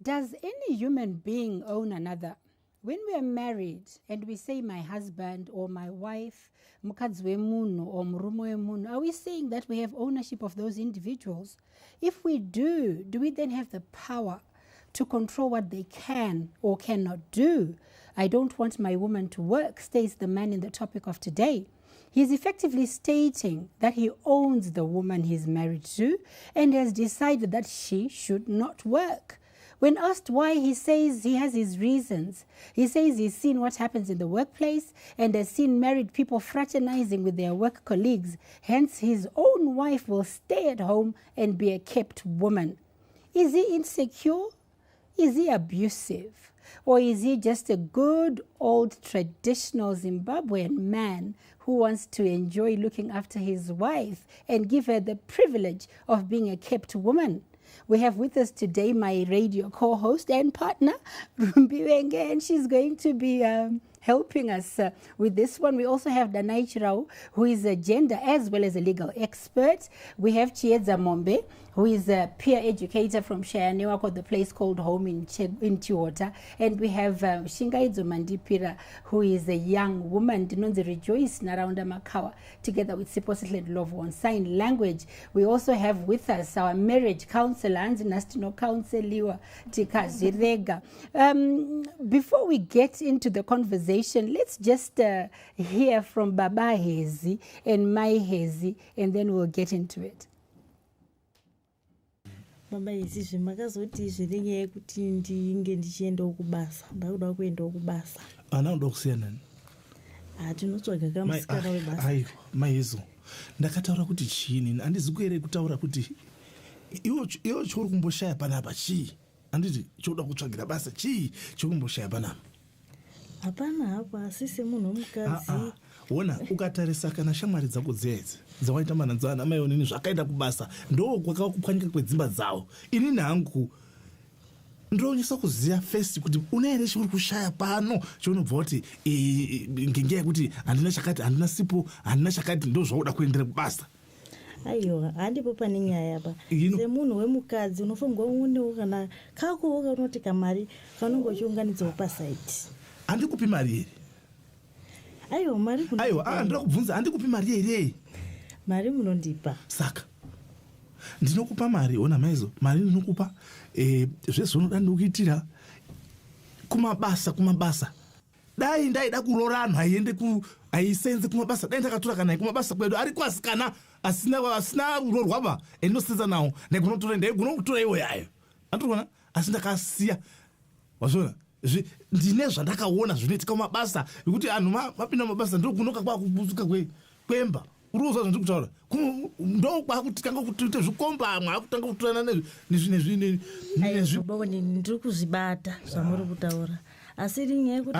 Does any human being own another? When we are married and we say my husband or my wife, mukadzi wemunhu or murume wemunhu, are we saying that we have ownership of those individuals? If we do we then have the power to control what they can or cannot do? I don't want my woman to work, states the man in the topic of today. He's effectively stating that he owns the woman he's married to and has decided that she should not work. When asked why, he says he has his reasons. He says he's seen what happens in the workplace and has seen married people fraternizing with their work colleagues. Hence, his own wife will stay at home and be a kept woman. Is he insecure? Is he abusive? Or is he just a good old traditional Zimbabwean man who wants to enjoy looking after his wife and give her the privilege of being a kept woman? We have with us today my radio co-host and partner, Rumbi Wenge, and she's going to be helping us with this one. We also have Danai Chirau, who is a gender as well as a legal expert. We have Chiedza Mombe, who is a peer educator from Shayanewa called the place called home in Chiota. And we have Shingaidzo Mandipira, who is a young woman, Dinonzi Rejoice Naranda Makawa, together with Sipositlet Love on Sign Language. We also have with us our marriage counselor, Nastino Counseliwa Tikazirega. Before we get into the conversation, let's just hear from Baba Hezi and Mai Hezi, and then we'll get into it. Baba izizvi makazoti zviringe kuti ndinge ndichienda kubasa ndakuda kuenda kubasa ana ndo kusiyana tinotsvaga kamusikana webasa aiwa maizo ndakataura kuti chini andizi kuere kutaura kuti iwo chori kumboshaya panapa chii anditi choda kutsvagira basa chii chokumboshaya panapa hapana hapo asi semunhu womukadzi ona ukatarisa kana shamwari dzako dzedzi dzawaita mananzana mai onini zvakaenda kubasa ndo kwakakupwanyika kwedzimba dzawo inini hangu ndonyesa kuziya first kuti unaere chiri kushaya pano chonobva kuti ngengeya yekuti handina chakati handina sipo handina chakati ndo zvauda kuendera kubasa aiwa handipo pane nyaya pa semunhu wemukadzi unofanirwa uonewo kana kako unoti kamari kanonga uchiunganidzawo pasaiti handikupi mari here aiwa mari aiwa ndira kubvunza handikupi mari here mari munondipa saka ndinokupa mari ona maizo mari ndinokupa zvezvounoda ndikuitira kumabasa dai ndaida kuroora anhu aisenze kumabasa dai ndakatora kana kumabasa kwedu ari kwasikana asina urorwa ba endinosenza nawo ndaigona kutora iwo yayo andikuona asi ndakasiya wazviona ndine zvandakaona zvinoitika mumabasa ekuti anhu mapinda mumabasa ndokunoka kwakubuzuka kwemba uruza zvandiri kutaura ndo kwakutanga kutoita zvikomba amwe akutanga kutorana nezviboni ndiri kuzvibata zvamuri kutaura asi rinyaya yekuti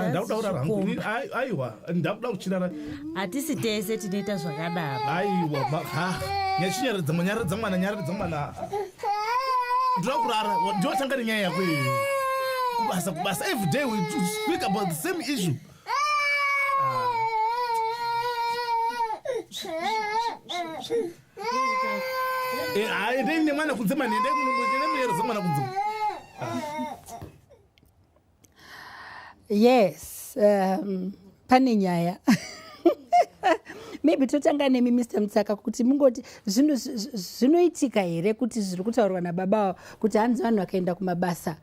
aiwa ndakuda kuchirara hatisi tese tinoita zvakadaro aiwa nyachinyaradza manyaradza mwana nyaradza mwana ndira kurara ndotanga nenyaya yako kubasa every day we speak about the same issue ndine mwana kunze manende muyero mwana kunze Yes, Pane Nyaya. Maybe totanga nemi Mr. Mtsaka kuti mungoti zvinoitika here kuti zviri kutaurwa nababa kuti hanzi vanhu vakaenda kumabasa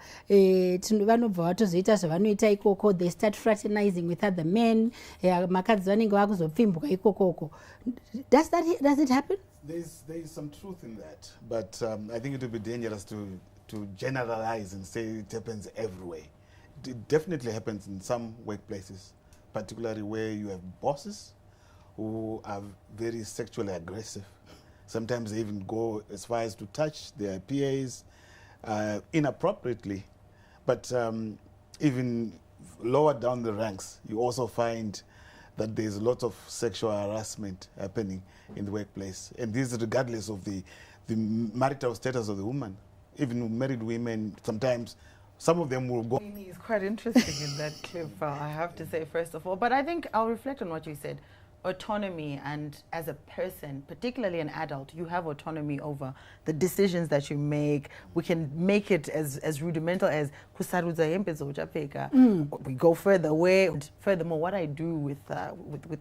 vanobva vatozoita zvavanoita ikoko, they start fraternizing with other men, makadzi vanenge vakuzopfimbwa ikokoko. Does it happen? There is some truth in that, but I think it would be dangerous to generalize and say it happens everywhere. It definitely happens in some workplaces, particularly where you have bosses who are very sexually aggressive. Sometimes they even go as far as to touch their PAs inappropriately. But even lower down the ranks, you also find that there's a lot of sexual harassment happening in the workplace. And this is regardless of the the marital status of the woman. Even married women, sometimes some of them will go. It's quite interesting in that clip, I have to say, first of all. But I think I'll reflect on what you said. Autonomy, and as a person, particularly an adult, you have autonomy over the decisions that you make. We can make it as rudimental as we go further away. Furthermore, what I do with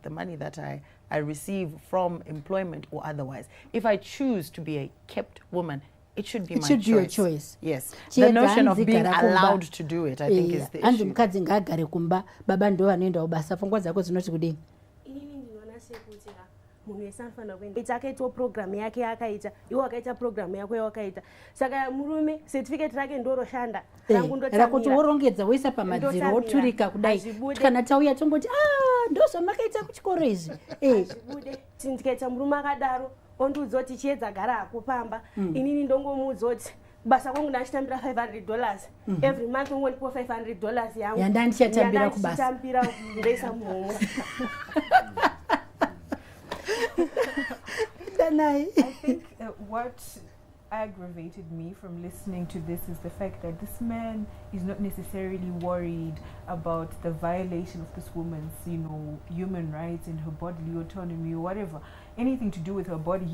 the money that I receive from employment or otherwise, if I choose to be a kept woman, it should be my choice. It should be your choice. Yes. The notion of being allowed to do it, I think, is the issue. munhu wese anofanira kuenda akaitawo program yake akaita iwo akaita program yako yawakaita saka murume certificate rake ndoroshanda rakuti worongedza woisa pamadziro woturika kudai kana tauya tongoti ndozvamakaita kuchikoro izvi zvibude tikaita murume akadaro ondiudza kuti chiedza gara hako pamba inini ndongomuudza kuti basa kwangu ndachitambira $500 every month ungondipo $500 yangu yandandichitambira kubasa ndoisa muhomwe. I think what aggravated me from listening to this is the fact that this man is not necessarily worried about the violation of this woman's, human rights and her bodily autonomy or whatever, anything to do with her body.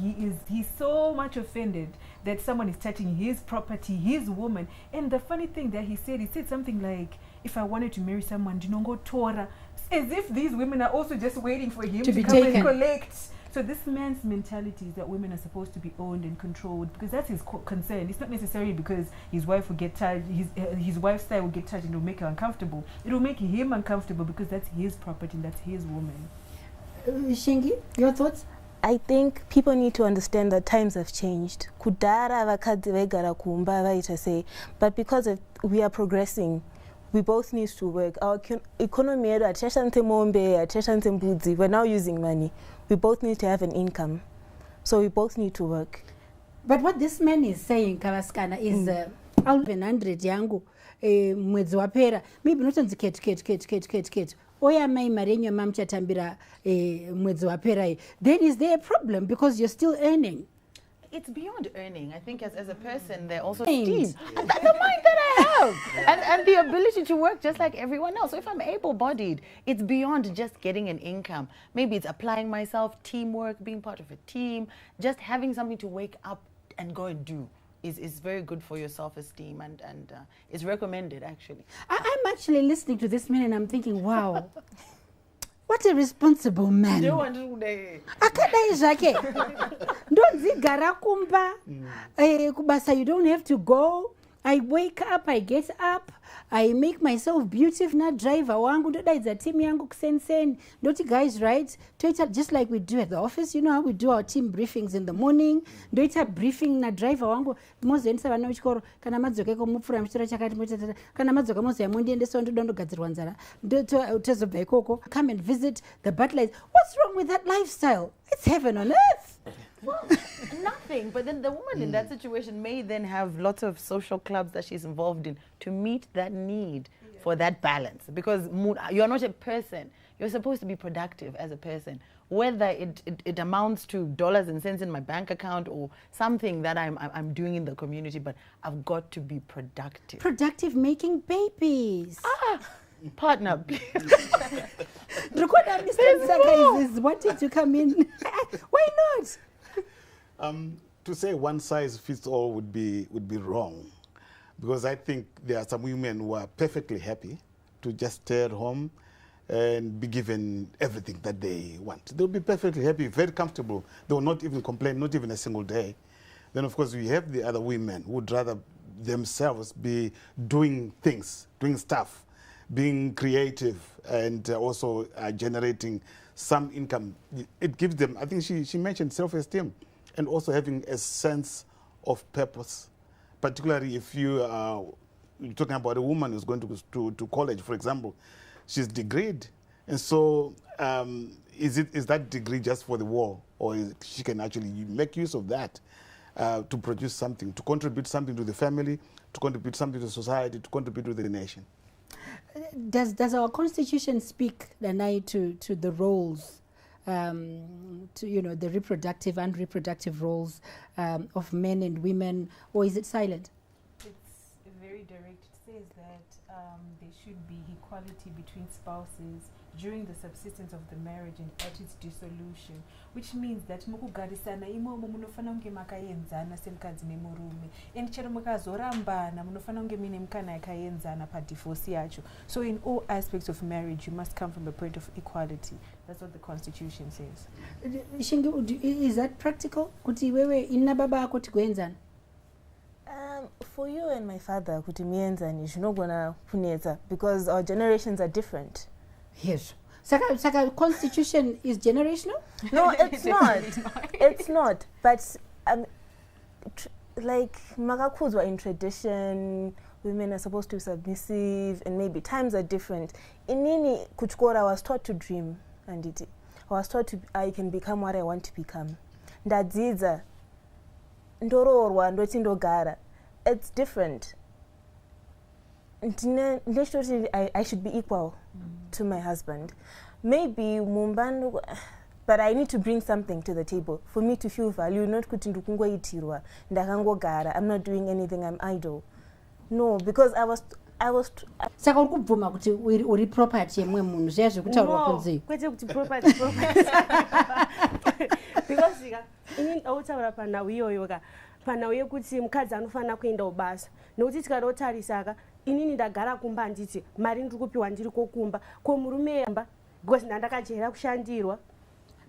He's so much offended that someone is touching his property, his woman. And the funny thing that he said something like, if I wanted to marry someone, dinongo tora, as if these women are also just waiting for him to come and collect. So this man's mentality is that women are supposed to be owned and controlled, because that's his concern. It's not necessarily because his wife will get touched, his wife's style will get touched and it will make her uncomfortable. It will make him uncomfortable because that's his property and that's his woman. Shingi, your thoughts? I think people need to understand that times have changed. Kudara vakadzi vaigara kumba vaita sei, but because we are progressing, we both need to work. Our economy, we're now using money. We both need to have an income. So we both need to work. But what this man is saying, Kavaskana, is 100 yangu mwezi wapera. Maybe not on the ket. Oya mai marenyo mamchatambira mwezi wapera. Then is there a problem because you're still earning? It's beyond earning. I think as a person, they're also esteemed. And that's the mind that I have. And the ability to work just like everyone else. So if I'm able-bodied, it's beyond just getting an income. Maybe it's applying myself, teamwork, being part of a team, just having something to wake up and go and do is very good for your self-esteem and is recommended, actually. I'm actually listening to this man and I'm thinking, wow. What a responsible man. Akadai zvake. Ndodzigara kumba. Kubasa, you don't have to go. I wake up, I get up, I make myself beautiful. Na driver wangu ndodaidza team yangu kusensen. Ndoti guys, right? Toita just like we do at the office. You know how we do our team briefings in the morning. Ndoita briefing na driver wangu. Mozoendesa vana kuchikoro kana madzoka komupfura muchitoro chakati mutata. Kana madzoka mozo yamundiendesa ndodondogadzirwa nzara. Tozobva ikoko. Come and visit the butlers. What's wrong with that lifestyle? It's heaven on earth. Well, nothing. But then the woman in that situation may then have lots of social clubs that she's involved in to meet that need for that balance. Because you're not a person. You're supposed to be productive as a person. Whether it amounts to dollars and cents in my bank account or something that I'm doing in the community, but I've got to be productive. Productive making babies. Partner, please. Rukoda Mr. Saka is wanting to come in. Why not? To say one size fits all would be wrong, because I think there are some women who are perfectly happy to just stay at home and be given everything that they want. They'll be perfectly happy, very comfortable. They will not even complain, not even a single day. Then, of course, we have the other women who would rather themselves be doing things, doing stuff, being creative, and also generating some income. It gives them, I think she mentioned self-esteem, and also having a sense of purpose, particularly if you're talking about a woman who's going to college, for example. She's degreed, and so is that degree just for the war, or she can actually make use of that to produce something, to contribute something to the family, to contribute something to society, to contribute to the nation? Does our constitution speak, Danai, to the roles to, you know, the reproductive and reproductive roles of men and women, or is it silent? It's very direct. It says that there should be equality between spouses during the subsistence of the marriage and at its dissolution, which means that mukugarisana imomo munofana kunge makaenzana semukadzi nemurume, and chero mukazorambana munofana kunge mine mukana yakaenzana padivorce yacho. So in all aspects of marriage you must come from a point of equality. That's what the constitution says. Shingi, is that practical? Kuti wewe ina baba ako tikuenzana? For you and my father, kuti mienzani zvinogona kunetsa because our generations are different. Yes. Saka constitution is generational? No, it's not. It's not. But like makakuzwa in tradition, women are supposed to be submissive, and maybe times are different. Inini kuchikora, I was taught to dream, and I was taught I can become what I want to become. Ndadzidza ndoroorwa ndocindogara. It's different. I should be equal to my husband. Maybe mumbando, but I need to bring something to the table for me to feel value, not kuti ndukungoitirwa ndakangogara, I'm not doing anything, I'm idle. No, because I was saka uri kubvuma kuti uri property yemwe munhu zviya zvekutaurwa kunzi kwete kuti property because inini autaura panhau iyoyo ka panhau yekuti mukadzi anofanira kuenda kubasa, nokuti tikarotarisaka inini ndagara kumba handiti mari ndiri kupiwa ndiri kokumba, ko murume yamba because ndandakajera kushandirwa.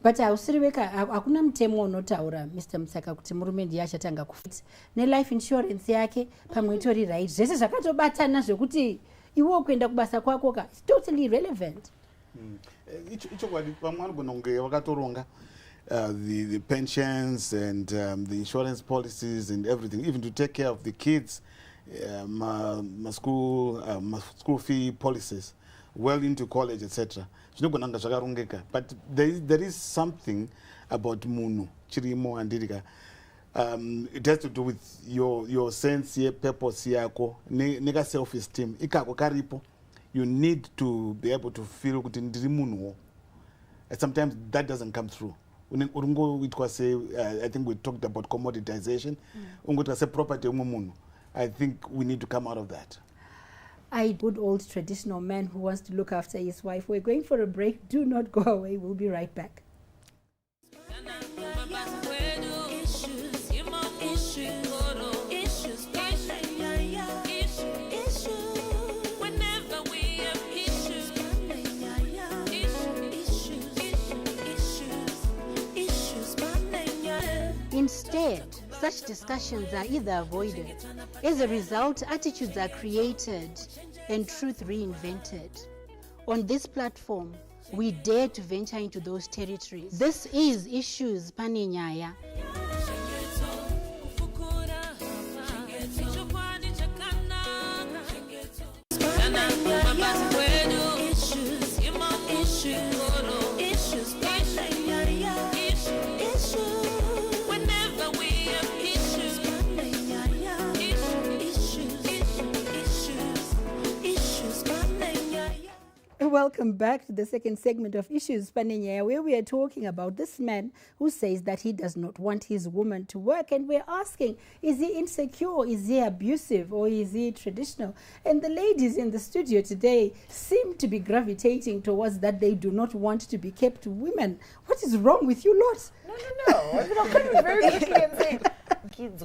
but hausiri weka, hakuna mutemo unotaura Mr. Musaka kuti murume ndiye achatanga kufa nelife insurance yake pamwe itori right, zvese zvakatobatana zvekuti iwo kuenda kubasa kwako ka it's totally irrelevant. Icho kwadi pamwe anogona kunge vakatoronga the pensions and the insurance policies and everything, even to take care of the kids, school fee policies, well into college, etc. But there is something about Munu, Chirimo and Didika. It has to do with your sense, your purpose, nega self-esteem. You need to be able to feel good in Munu. And sometimes that doesn't come through. I think we talked about commoditization. Property. I think we need to come out of that. Good old traditional man who wants to look after his wife. We're going for a break. Do not go away. We'll be right back. Instead, such discussions are either avoided. As a result, attitudes are created and truth reinvented. On this platform, we dare to venture into those territories. This is Issues Pane Nyaya. Welcome back to the second segment of Issues Pane Nyaya, where we are talking about this man who says that he does not want his woman to work, and we're asking, is he insecure, is he abusive, or is he traditional? And the ladies in the studio today seem to be gravitating towards that they do not want to be kept women. What is wrong with you lot? No. I'm coming very quickly and saying, kids,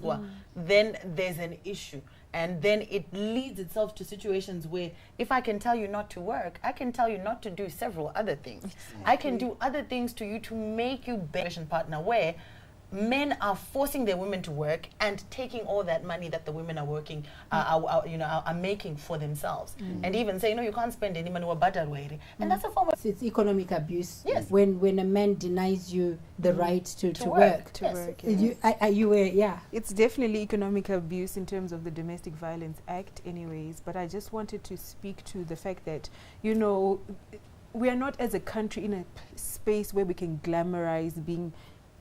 then there's an issue. And then it leads itself to situations where if I can tell you not to work, I can tell you not to do several other things. Exactly. I can do other things to you to make you better partner, where men are forcing their women to work and taking all that money that the women are working, are making for themselves, and even say, no, you can't spend any money. And that's a form of it's economic abuse. Yes. When a man denies you the right to work. It's definitely economic abuse in terms of the Domestic Violence Act, anyways. But I just wanted to speak to the fact that we are not as a country in a space where we can glamorize being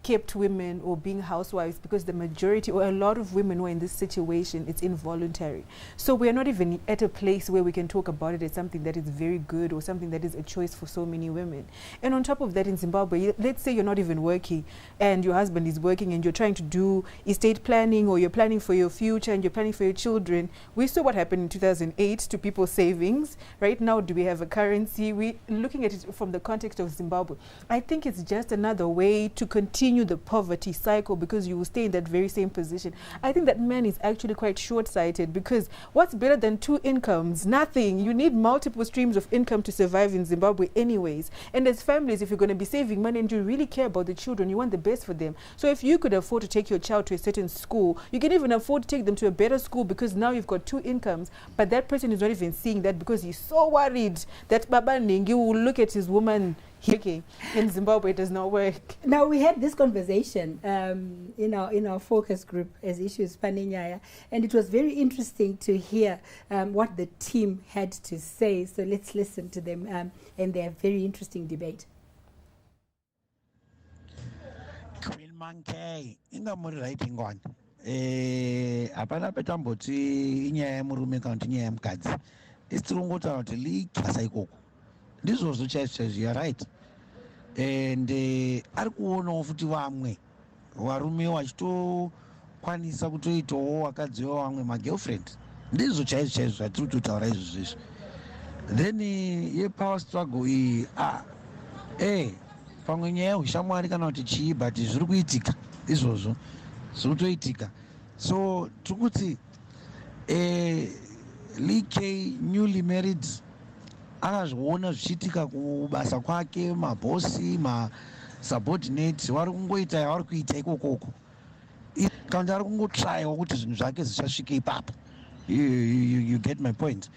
kept women or being housewives, because the majority or a lot of women who are in this situation, it's involuntary. So we are not even at a place where we can talk about it as something that is very good or something that is a choice for so many women. And on top of that, in Zimbabwe, let's say you're not even working and your husband is working and you're trying to do estate planning, or you're planning for your future and you're planning for your children. We saw what happened in 2008 to people's savings. Right now, do we have a currency? We're looking at it from the context of Zimbabwe. I think it's just another way to continue the poverty cycle, because you will stay in that very same position. I think that man is actually quite short-sighted, because what's better than two incomes? Nothing. You need multiple streams of income to survive in Zimbabwe anyways. And as families, if you're going to be saving money and you really care about the children, you want the best for them. So if you could afford to take your child to a certain school, you can even afford to take them to a better school, because now you've got two incomes. But that person is not even seeing that, because he's so worried that Baba Ningi will look at his woman. Okay, in Zimbabwe, it does not work. Now, we had this conversation in our focus group as issues Pane Nyaya, and it was very interesting to hear what the team had to say. So let's listen to them and their very interesting debate. Queen Monkey, inga muri writing one. Apana petamboti inyaya murume kana kuti inyaya mukadzi. Isitirongota kuti likasa ikoko. Ndizvo zvochaizvo, you are right. And ari kuonawo futi vamwe varume vachitokwanisa kutoitawo vakadziwa vamwe magirlfriend. Ndizvo chaizvo zvatiri kutotaura izvozvo. Then yepower struggle iyi pamwe nyaya yeushamwari kana kuti chii, but zviri kuitika izvozvo zviri kutoitika. So tiri kuti Lee newly married akazviona zvichiitika kubasa kwake, mabhosi, masubordinate vari kungoita yavari kuita ikokoko, kana kuti ari kungotrayawo kuti zvinhu zvake zvichasvike ipapo. You get my point.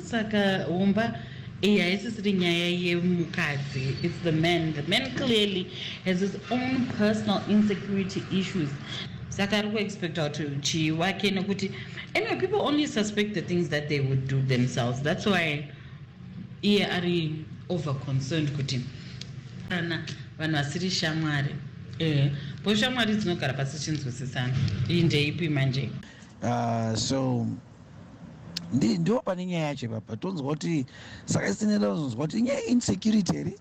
Saka umba haisisiri nyaya yemukadzi, it's the man. The man clearly has his own personal insecurity issues. Saka ari kuexpecta kuti chii wake nekuti anyway, people only suspect the things that they would do themselves. That's why iye ari over concerned kuti ana vanhu vasiri shamwari po shamwari dzinogara pasi chinzwisisana. Iyi ndeipi manje? So ndo pane nyaya yacho papa tonzwa kuti saka isinera kuzonzwa kuti inyaya insecurity here,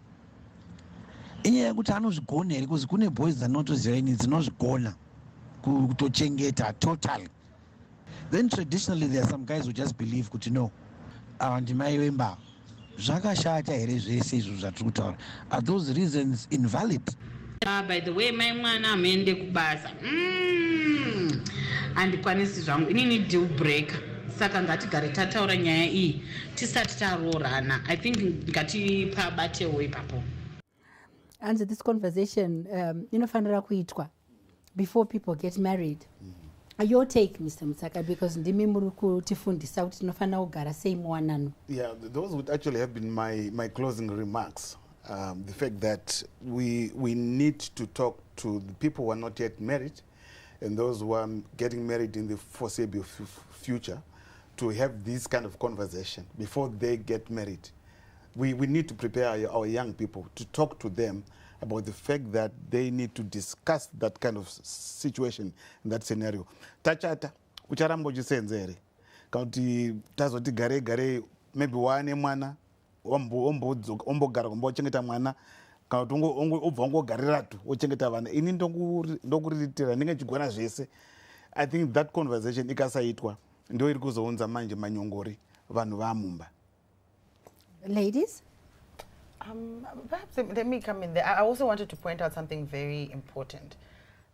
inyaya yekuti anozvigona here, kuzi kune boys dzanotoziva ini dzinozvigona kutochengeta totally. Then traditionally there are some guys who just believe kuti no, ava ndimai wembava. Zvakashata here zvese izvo zvatiri kutaura. Are those reasons invalid? By the way, mai mwana ameende kubasa handikwanisi zvangu, inini deal breaker. Saka ngatigare tataura nyaya iyi tisati taroorana. I think ngatipabatewo ipapo. And this conversation inofanira kuitwa before people get married. Your take, Mr. Mutsaka, because ndimi muri kutifundisa kuti tinofanira kugara sei muwanano. Yeah, those would actually have been my closing remarks. The fact that we need to talk to the people who are not yet married and those who are getting married in the foreseeable future, to have this kind of conversation before they get married. We need to prepare our young people to talk to them about the fact that they need to discuss that kind of situation in that scenario. Tachata kucharambo chisenzere kuti tazoti gare maybe wane mwana ombogara ombochengeta mwana kana kuti obva ongogarira tu ochengeta vana. Ini ndokuriritira ndinge chigona zvese. I think that conversation ikasaitwa ndo iri kuzounza manje manyongori vanhu vamumba. Ladies? Perhaps let me come in there. I also wanted to point out something very important,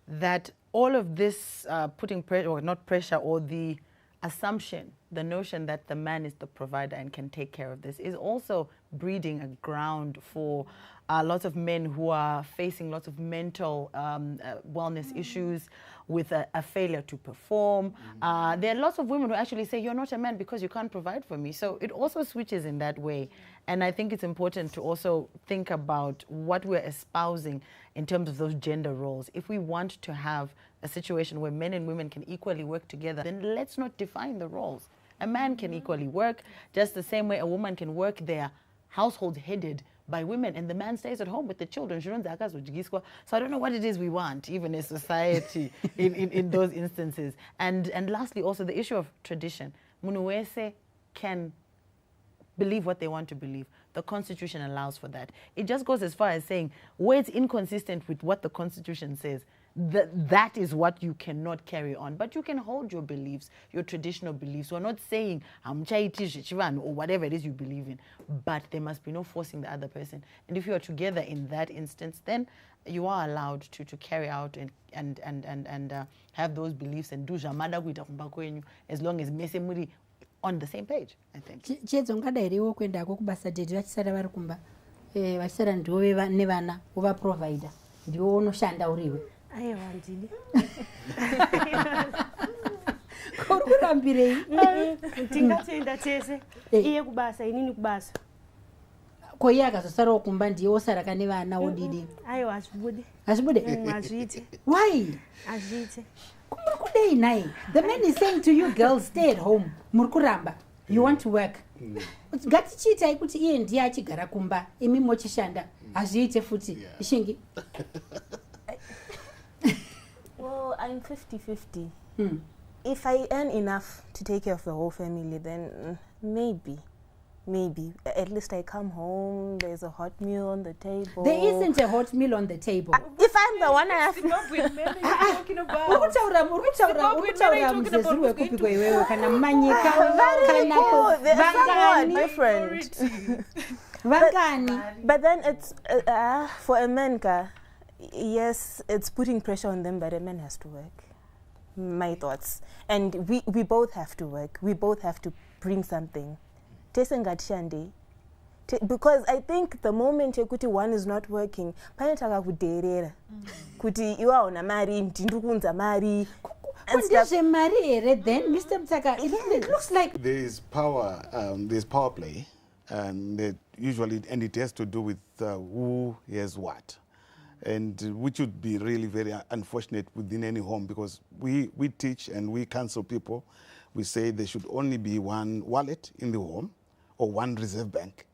that all of this putting pressure, or not pressure, or the assumption, the notion that the man is the provider and can take care of this, is also breeding a ground for lots of men who are facing lots of mental wellness issues with a failure to perform. There are lots of women who actually say, you're not a man because you can't provide for me. So it also switches in that way. And I think it's important to also think about what we're espousing in terms of those gender roles. If we want to have a situation where men and women can equally work together, then let's not define the roles. A man can equally work just the same way a woman can work their household headed by women, and the man stays at home with the children. So I don't know what it is we want, even as society, in those instances. And lastly, also the issue of tradition. Munuwese can believe what they want to believe. The Constitution allows for that. It just goes as far as saying where it's inconsistent with what the Constitution says, that is what you cannot carry on. But you can hold your beliefs, your traditional beliefs. We're not saying or whatever it is you believe in, but there must be no forcing the other person. And if you are together in that instance, then you are allowed to carry out and have those beliefs and do jamada kuita kumba kwenyu, as long as mese muri on the same page, I think. Chedzo ngadairiwo kuendako kubasa date vachisara vari kumba vachisara ndiwo nevana uva provider ndiwo unoshanda uriwe. Aiwa ndini. Kuri kurambirei. Tingatenda tese. Iye kubasa inini kubasa. Ko iye akazosarawo kumba ndiye osaraka nevana odidi. Aiwa azvibude. Azvibude? Azviite. Why? Azviite. Kumurikudei naye. The man is saying to you girls, stay at home. Murikuramba. You want to work. Ngatichiitai kuti iye ndiye achigara kumba imi mochishanda. Azviite futi. Ishingi. Well, I'm 50-50. If I earn enough to take care of the whole family, then maybe. At least I come home, there's a hot meal on the table. There isn't a hot meal on the table. If I'm the one I have to... Stop with men talking about. They're different. But then it's, for a man, yes, it's putting pressure on them, but a man has to work. My thoughts. And we both have to work. We both have to bring something. Because I think the moment one is not working, kuti iwa una mari, mtindukunza mari. Then, Mr. Mtaka, it looks like there is power. There's power play, and it has to do with who has what. And which would be really very unfortunate within any home, because we teach and we counsel people. We say there should only be one wallet in the home or one reserve bank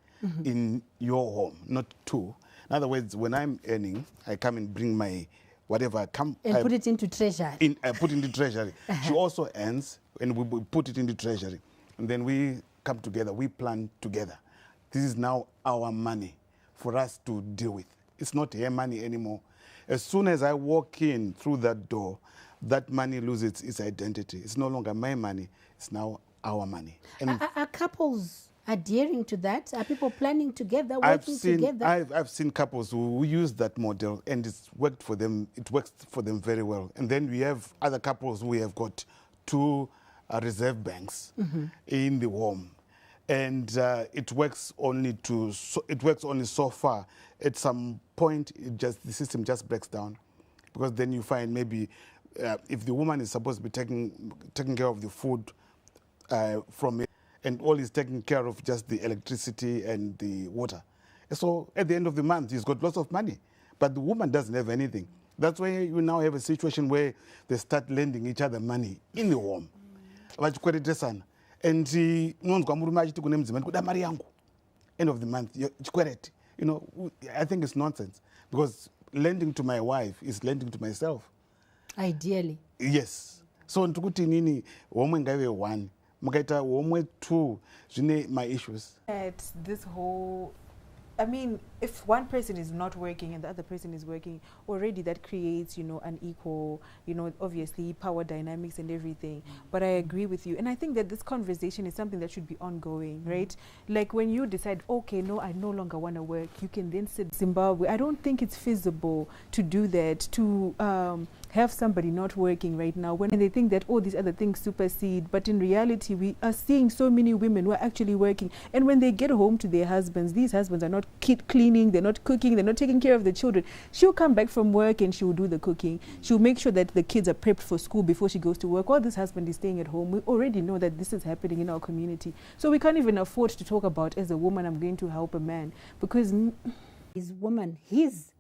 in your home, not two. In other words, when I'm earning, I come and bring my whatever I come and put it into treasury. Put into treasury. She also earns, and we put it into treasury. And then we come together, we plan together. This is now our money for us to deal with. It's not her money anymore. As soon as I walk in through that door, that money loses its identity. It's no longer my money. It's now our money. And are couples adhering to that? Are people planning together, working together? I've seen couples who use that model, and it's worked for them. It works for them very well. And then we have other couples who have got two reserve banks in the home. And it works only so far. At some point, the system just breaks down, because then you find maybe if the woman is supposed to be taking care of the food from it, and all is taking care of just the electricity and the water. So at the end of the month, he's got lots of money, but the woman doesn't have anything. That's why you now have a situation where they start lending each other money in the home. And end of the month, you know, I think it's nonsense, because lending to my wife is lending to myself. Ideally. Yes. So ntukuti nini womwe ngaiwe one, mukaita womwe two, zvine my issues. At this whole, I mean, if one person is not working and the other person is working, already that creates, you know, unequal, you know, obviously power dynamics and everything. But I agree with you. And I think that this conversation is something that should be ongoing, right? Like when you decide, okay, no, I no longer want to work, you can then sit Zimbabwe. I don't think it's feasible to do that, to have somebody not working right now when they think that, oh, these other things supersede. But in reality, we are seeing so many women who are actually working. And when they get home to their husbands, these husbands are not cleaning, they're not cooking, they're not taking care of the children. She'll come back from work and she'll do the cooking. She'll make sure that the kids are prepped for school before she goes to work. While this husband is staying at home, we already know that this is happening in our community. So we can't even afford to talk about, as a woman, I'm going to help a man, because his woman, his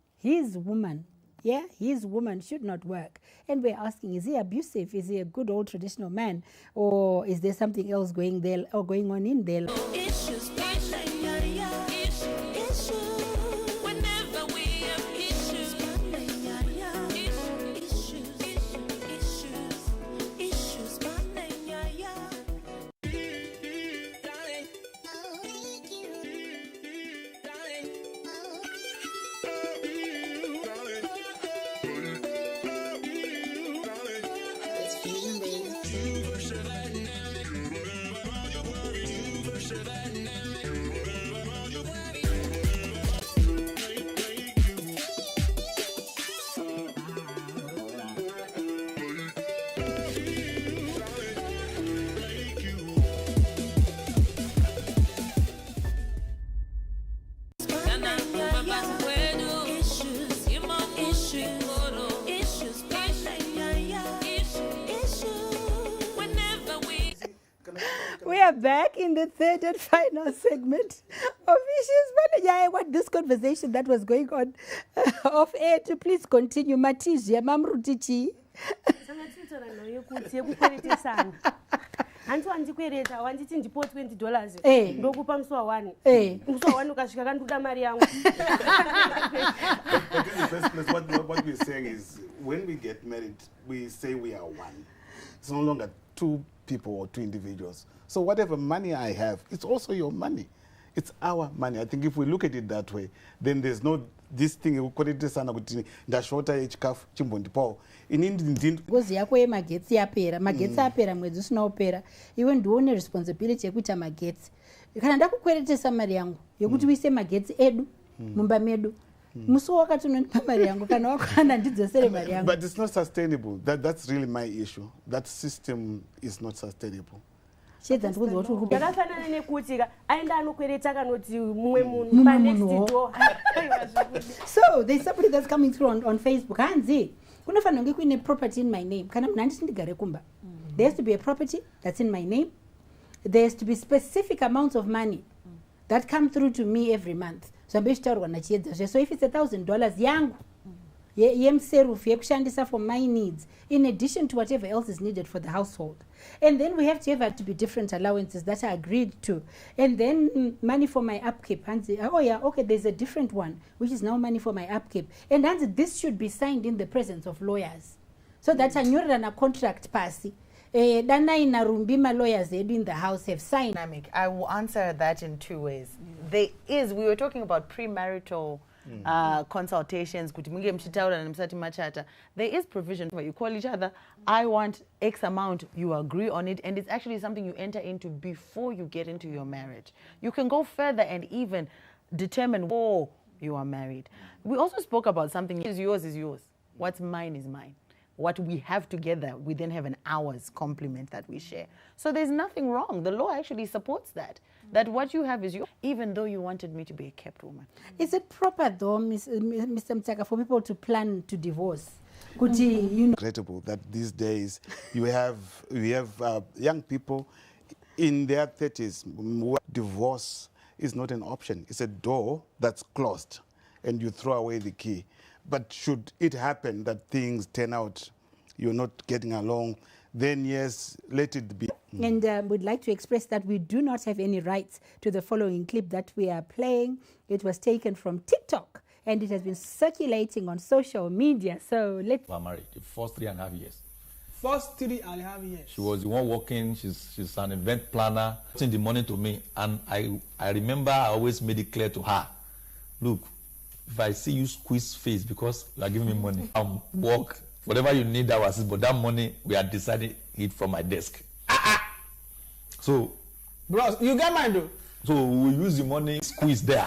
woman, yeah, his woman should not work. And we're asking, is he abusive? Is he a good old traditional man? Or is there something else going on in there? Issues. We are back in the third and final segment of Issues. Pane Nyaya, I want this conversation that was going on off air to please continue. Matizia, Mamrutichi. hanti wandikwereta wanditi ndipo $20 ndokupa musi wa1 musi wa1 ukasvika kandoda mari yangu. But in the first place, what we're saying is, when we get married, we say we are one. It's no longer two people or two individuals. So whatever money I have, it's also your money. It's our money. I think if we look at it that way, then there's no this thing ndashota yechikafu chimbondipawo ngozi yako yemagetsi yapera magetsi apera mwedzi usina kupera iwe ndione responsibility yekuita magetsi kana ndakukweretesa mari yangu yekuti uise magetsi edu mumba medu musi wakati unondipa mari yangu kana wakwana ndidzosere mari yangu. But it's not sustainable. That's really my issue. That system is not sustainable. Yakafanana nekuti aenda anokwereta kanoti mumwe munhu pa next door. So there's somebody that's coming through on Facebook. Hanzi kunofanira kunge kuine property in my name kana munhu anditi ndigare kumba. There has to be a property that's in my name. There has to be specific amounts of money that come through to me every month. So if it's $1,000 yangu yemserufu yekushandisa for my needs in addition to whatever else is needed for the household. And then we have to be different allowances that are agreed to. And then money for my upkeep. And oh yeah, okay, there's a different one which is now money for my upkeep. And this should be signed in the presence of lawyers. So that a contract passy. Dana inarumbima lawyers in the house have signed. I will answer that in two ways. We were talking about premarital consultations. There is provision where you call each other, I want X amount, you agree on it, and it's actually something you enter into before you get into your marriage. You can go further and even determine before you are married. We also spoke about something, yours is yours, what's mine is mine. What we have together, we then have an hour's complement that we share. So there's nothing wrong. The law actually supports that. That what you have is yours, even though you wanted me to be a kept woman. Is it proper though, Mr. Mtsaka, for people to plan to divorce? Incredible that these days we have young people in their 30s. Divorce is not an option. It's a door that's closed and you throw away the key. But should it happen that things turn out, you're not getting along, then yes, let it be. And we'd like to express that we do not have any rights to the following clip that we are playing. It was taken from TikTok and it has been circulating on social media. So let's... We were married the first 3.5 years. First 3.5 years. She was the one working. She's an event planner. Sending the money to me, and I remember I always made it clear to her, look, if I see you squeeze face because you are giving me money, work, whatever you need, that was it. But that money, we are deciding it from my desk. So, bros, you get mine though. So we use the money squeeze there.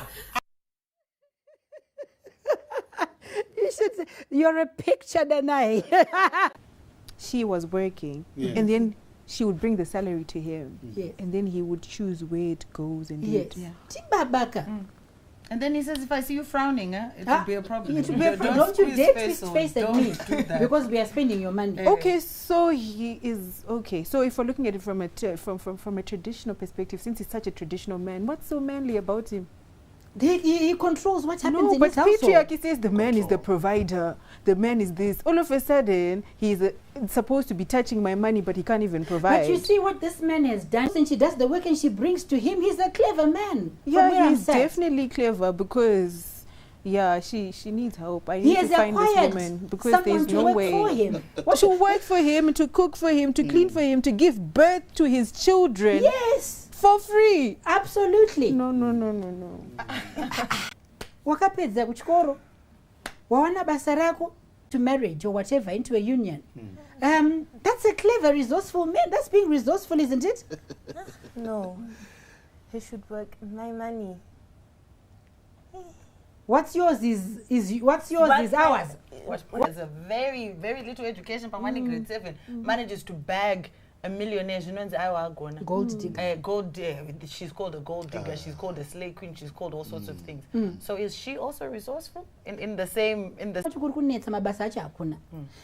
You should say, you're a picture than I. She was working, and then she would bring the salary to him, and then he would choose where it goes and do it. And then he says, if I see you frowning, it will be a problem. It will be a problem. Don't you dare twist face at me because we are spending your money. Okay, so he is okay. So if we're looking at it from a traditional perspective, since he's such a traditional man, what's so manly about him? He controls what happens in his household. But patriarchy says the man is the provider, the man is this. All of a sudden, he's supposed to be touching my money, but he can't even provide. But you see what this man has done. Since she does the work and she brings to him, he's a clever man. Yeah, he's definitely clever because, yeah, she needs help. I need to find this woman because there's no way. To work for him, to cook for him, to clean for him, to give birth to his children. Yes. For free. Absolutely. No. Wakapedza kuchikoro wawana basa rako to marriage or whatever into a union That's a clever, resourceful man. That's being resourceful, isn't it? No. He should work my money. What's yours is ours. There's a very, very little education for money grade 7 manages to bag a millionaire. She knows gold digger. She's called a gold digger. She's called a slave queen. She's called all sorts of things. So is she also resourceful in the same kuri kunetsa mabasa acho hakuna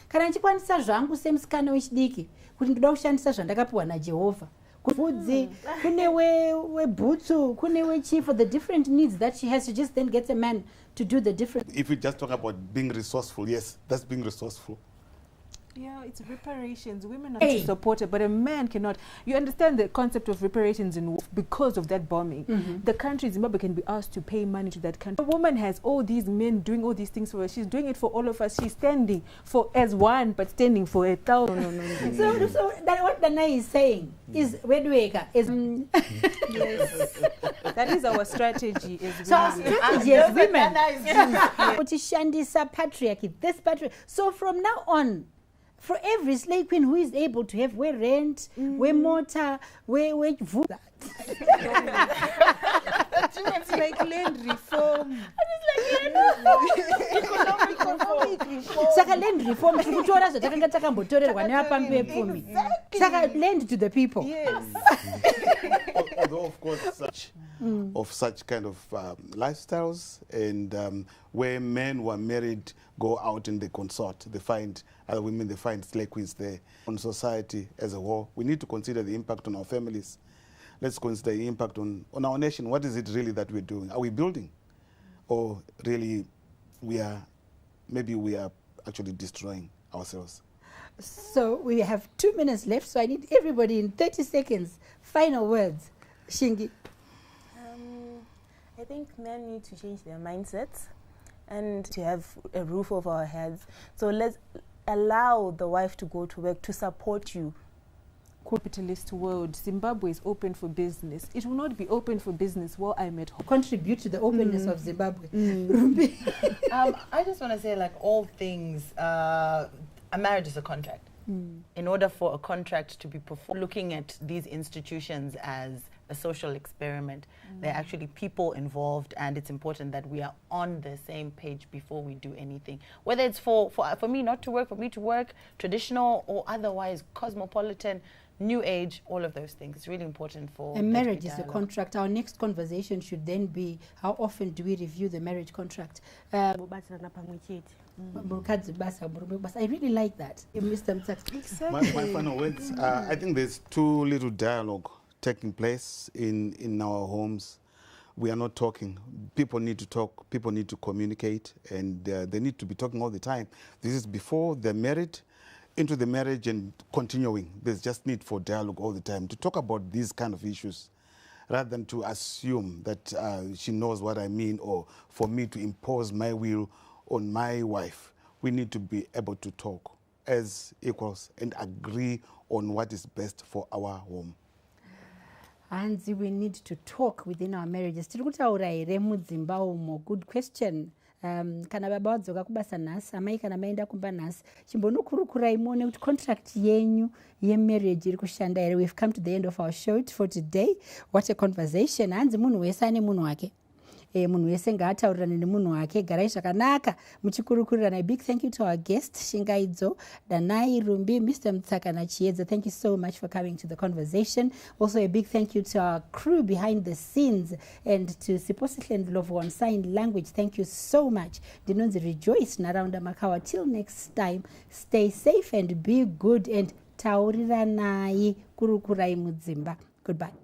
kana ndichikwanisa zvangu semusikana wechidiki kuti ndoda kushandisa zvandakapiwa naJehovha kuvhudzi kune webhutsu kune wechief for the different needs that she has to just then get a man to do the different. If we just talk about being resourceful, yes, that's being resourceful. Yeah, it's reparations. Women are supported, but a man cannot. You understand the concept of reparations in war because of that bombing. The country, Zimbabwe, can be asked to pay money to that country. A woman has all these men doing all these things for her. She's doing it for all of us. She's standing for as one, but standing for 1,000. So that what Dana is saying is Wedweka is yes. That is our strategy. So our strategy as women. Shandisa patriarchy. This patriarchy. So from now on, for every slave queen who is able to have where rent, where motor, where food. It's like land reform. Economic reform. Saka land reform. Kutora zvatakanga takambotorerwa nevapambi vepfumi. Saka land to the people. Yes. Although of course such kind of lifestyles and where men who are married go out and they consort, they find other women, they find slave queens there. On society as a whole, we need to consider the impact on our families. Let's consider the impact on our nation. What is it really that we're doing? Are we building? Or really we are actually destroying ourselves? So we have 2 minutes left, so I need everybody in 30 seconds. Final words. Shingi. I think men need to change their mindsets and to have a roof over our heads. So let's allow the wife to go to work to support you. Capitalist world, Zimbabwe is open for business. It will not be open for business while I'm at home. Contribute to the openness of Zimbabwe. I just want to say, like all things, a marriage is a contract. In order for a contract to be performed, looking at these institutions as a social experiment, there are actually people involved, and it's important that we are on the same page before we do anything. Whether it's for me not to work, for me to work, traditional or otherwise, cosmopolitan, new age, all of those things. It's really important for... A marriage is a contract. Our next conversation should then be, how often do we review the marriage contract? I really like that. Mr. Mtsaka. My final words, I think there's too little dialogue taking place in our homes. We are not talking. People need to talk. People need to communicate, and they need to be talking all the time. This is before they're married, into the marriage, and continuing. There's just need for dialogue all the time to talk about these kind of issues, rather than to assume that she knows what I mean, or for me to impose my will on my wife. We need to be able to talk as equals and agree on what is best for our home. And we need to talk within our marriages. Good question. Kana baba wadzoka kubasa nhasi, amai kana maenda kumba nhasi, chimbonokurukurai muone kuti contract yenyu yemarriage iri kushanda here. We've come to the end of our show for today. What a conversation. Hanzi munhu wese ane munhu wake. Munhu wese ngaataurirane nemunhu wake. Garai zvakanaka muchikurukurirana. A big thank you to our guest Shingaidzo, Danai Rumbi, Mr. Mtsaka Nachiedza. Thank you so much for coming to the conversation. Also a big thank you to our crew behind the scenes, and to Siposihle Love on Sign Language. Thank you so much. Dinonzi Rejoice Naranda Makawa. Till next time, stay safe and be good, and tauriranai kurukurai mudzimba. Goodbye.